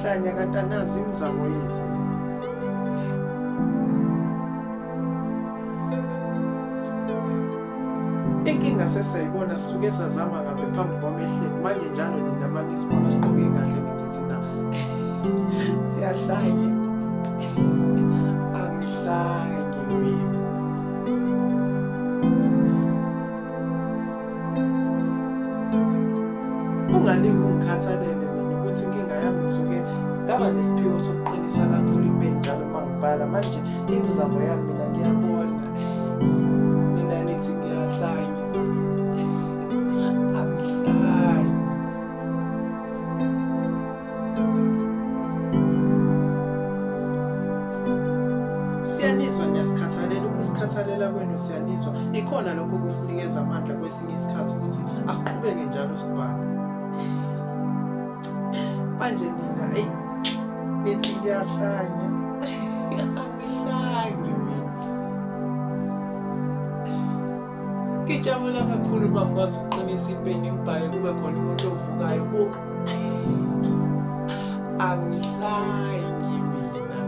siyahlanya kanti anazi imizamo yethu. Inkinga sesiyayibona sisuke sazama kabe phambi kwamehlweni manje njalo nina manje sibona siqoke kahle nithi thina siyahlanya. Angihlanyi mina. Ungalingi ungikhathalele mina ukuthi inkinga yami ngisuke ngaba nesiphiwo sokuqinisa kakhulu impeni njalo uma ngibhala manje imizamo yami mina ngiyabona. Mina nithi ngiyahlanya. Angihlanyi. Siyanizwa niyasikhathalela, ukusikhathalela kwenu siyanizwa. Ikhona lokho kusinikeza amandla kwesinye isikhathi ukuthi asiqhubeke njalo sibhala. Manje nina nithi ngiyahlanya. Angihlanyi mina. Ngijabula kakhulu uma ngikwazi ukuqinisa impeni ngibhale kube khona umuntu ovukayo buka. Angihlanyi mina.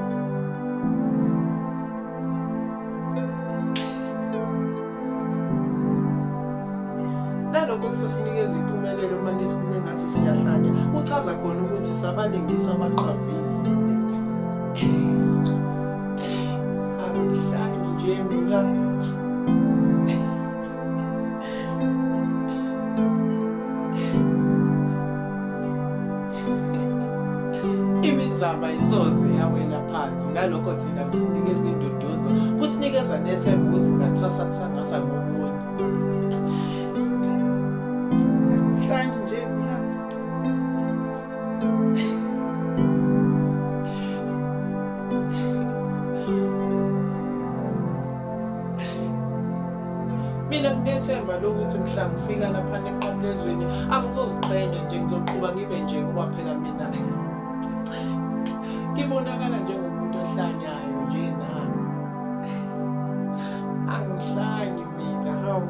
Nalokho kusasinikeza impumelelo manje sibuke ngathi siyahlanya. Uchaza khona ukuthi sabalingisa abaqavile. Angihlanyi nje mina. Imizamo ayisoze yawela phansi ngalokho thina kusinikeza induduzo kusinikeza nethemba ukuthi ngakusasa kusangasa ngokunye. Angihlanyi nje mina. Mina nginethemba lokuthi mhla ngifika lapha eqhamlezweni angizoziqhenya nje ngizoqhubeka ngibe nje ngoba phela mina ngibonakala njengomuntu ohlanyayo nje nami. Angihlanyi mina hawu.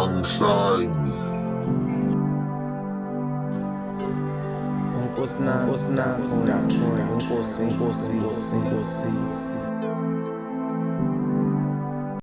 Angihlanyi. Unkosi nakho, Inkosi.